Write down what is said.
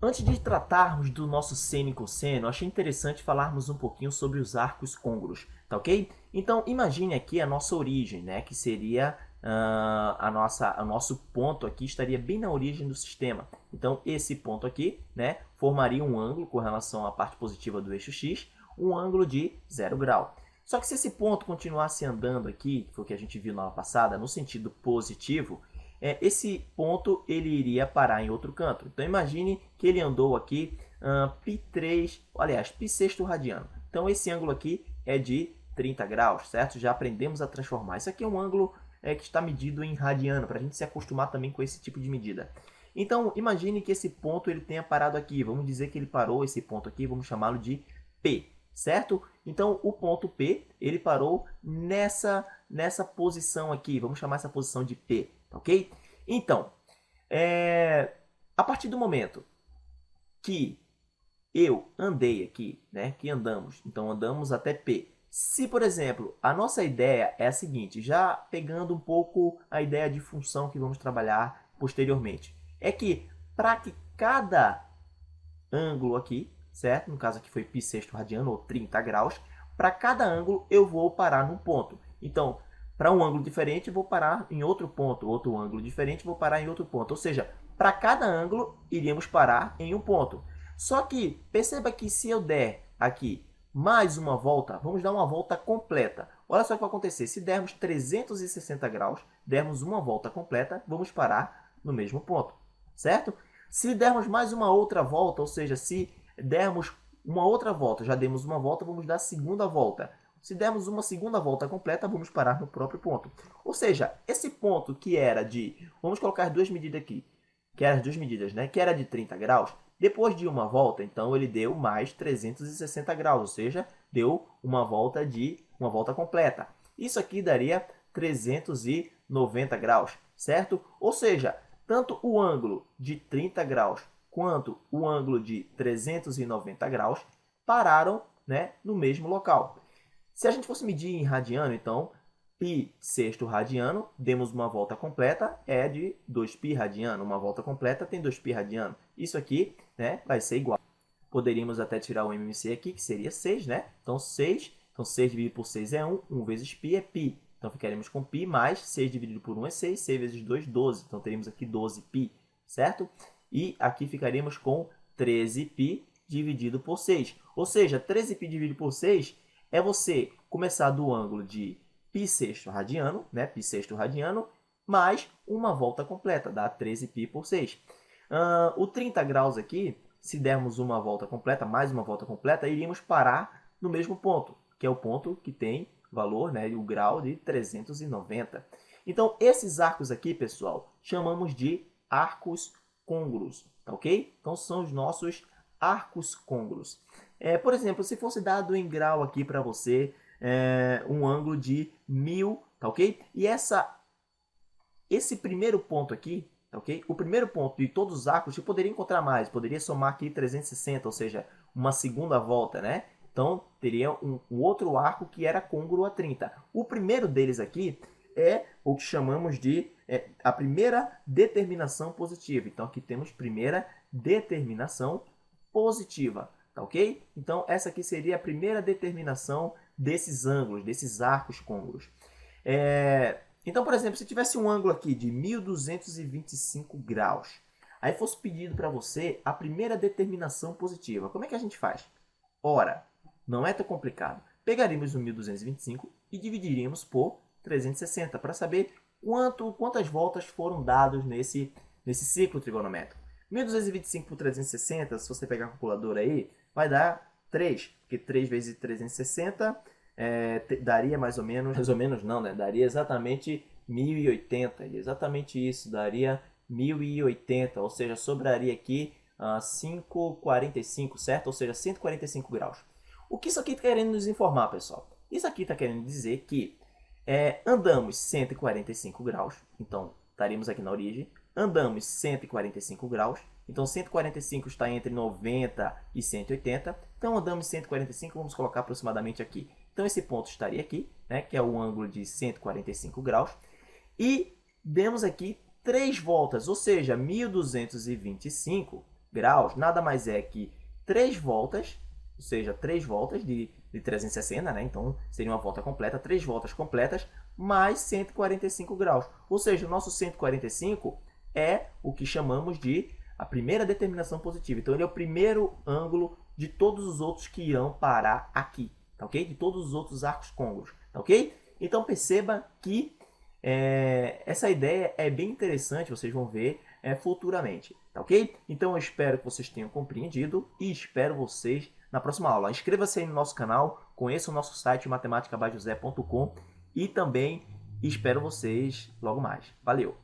Antes de tratarmos do nosso seno e cosseno, achei interessante falarmos um pouquinho sobre os arcos côngruos, tá ok? Então, imagine aqui a nossa origem, né? Que seria o nosso ponto aqui estaria bem na origem do sistema. Então, esse ponto aqui, né, formaria um ângulo com relação à parte positiva do eixo X, um ângulo de 0 grau. Só que se esse ponto continuasse andando aqui, que foi o que a gente viu na aula passada, no sentido positivo, esse ponto ele iria parar em outro canto. Então, imagine que ele andou aqui π3, aliás, π sexto radiano. Então, esse ângulo aqui é de 30 graus, certo? Já aprendemos a transformar. Isso aqui é um ângulo que está medido em radiano, para a gente se acostumar também com esse tipo de medida. Então, imagine que esse ponto ele tenha parado aqui. Vamos dizer que ele parou esse ponto aqui, vamos chamá-lo de P, certo? Então, o ponto P, ele parou nessa posição aqui. Vamos chamar essa posição de P, ok? Então, a partir do momento que eu andei aqui, né, que andamos, então andamos até P. Se, por exemplo, a nossa ideia é a seguinte, já pegando um pouco a ideia de função que vamos trabalhar posteriormente, é que para que cada ângulo aqui, certo? No caso aqui foi π sexto radiano, ou 30 graus, para cada ângulo eu vou parar num ponto. Então, para um ângulo diferente, eu vou parar em outro ponto. Outro ângulo diferente, vou parar em outro ponto. Ou seja, para cada ângulo, iríamos parar em um ponto. Só que, perceba que se eu der aqui mais uma volta, vamos dar uma volta completa. Olha só o que vai acontecer. Se dermos 360 graus, dermos uma volta completa, vamos parar no mesmo ponto, certo? Se dermos mais uma outra volta, ou seja, se dermos uma outra volta, já demos uma volta, vamos dar a segunda volta. Se dermos uma segunda volta completa, vamos parar no próprio ponto. Ou seja, esse ponto que era de... Vamos colocar duas medidas aqui. Que eram as duas medidas, né? Que era de 30 graus. Depois de uma volta, então, ele deu mais 360 graus. Ou seja, deu uma volta completa. Isso aqui daria 390 graus, certo? Ou seja, tanto o ângulo de 30 graus quanto o ângulo de 390 graus pararam, né, no mesmo local. Se a gente fosse medir em radiano, então, π sexto radiano, demos uma volta completa, é de 2π radiano. Uma volta completa tem 2π radiano. Isso aqui, né, vai ser igual. Poderíamos até tirar o MMC aqui, que seria 6, né? Então, 6 dividido por 6 é 1, 1 vezes π é π. Então, ficaremos com π mais 6 dividido por 1 é 6, 6 vezes 2, 12. Então, teríamos aqui 12π, certo? E aqui ficaríamos com 13π dividido por 6. Ou seja, 13π dividido por 6 é você começar do ângulo de π sexto radiano, né? Π sexto radiano, mais uma volta completa, dá 13π por 6. O 30 graus aqui, se dermos uma volta completa, mais uma volta completa, iríamos parar no mesmo ponto, que é o ponto que tem valor, né, o grau de 390. Então, esses arcos aqui, pessoal, chamamos de arcos côngruos, tá ok? Então, são os nossos arcos côngruos. Por exemplo, se fosse dado em grau aqui para você um ângulo de 1000, tá ok? E esse primeiro ponto aqui, tá ok? O primeiro ponto de todos os arcos, eu poderia encontrar mais, poderia somar aqui 360, ou seja, uma segunda volta, né? Então, teria um outro arco que era côngruo a 30. O primeiro deles aqui é o que chamamos de a primeira determinação positiva. Então, aqui temos primeira determinação positiva, tá ok? Então, essa aqui seria a primeira determinação desses ângulos, desses arcos côngruos. Então, por exemplo, se tivesse um ângulo aqui de 1225 graus, aí fosse pedido para você a primeira determinação positiva, como é que a gente faz? Ora, não é tão complicado. Pegaríamos o 1225 e dividiríamos por 360 para saber quantas voltas foram dadas nesse ciclo trigonométrico. 1225 por 360, se você pegar a calculadora aí, vai dar 3, porque 3 vezes 360 daria mais ou menos não, né? Daria exatamente 1080, exatamente isso, daria 1080, ou seja, sobraria aqui 545, certo? Ou seja, 145 graus. O que isso aqui está querendo nos informar, pessoal? Isso aqui está querendo dizer que andamos 145 graus, então estaríamos aqui na origem, andamos 145 graus, então 145 está entre 90 e 180, então andamos 145, vamos colocar aproximadamente aqui. Então esse ponto estaria aqui, né, que é o ângulo de 145 graus, e demos aqui 3 voltas, ou seja, 1225 graus nada mais é que 3 voltas, ou seja, 3 voltas de 360, né? Então seria uma volta completa, 3 voltas completas, mais 145 graus. Ou seja, o nosso 145 é o que chamamos de a primeira determinação positiva. Então ele é o primeiro ângulo de todos os outros que irão parar aqui, tá ok? De todos os outros arcos côncavos, tá ok? Então perceba que essa ideia é bem interessante, vocês vão ver futuramente, tá ok? Então eu espero que vocês tenham compreendido e espero vocês na próxima aula. Inscreva-se aí no nosso canal, conheça o nosso site matematicabyjosé.com e também espero vocês logo mais. Valeu!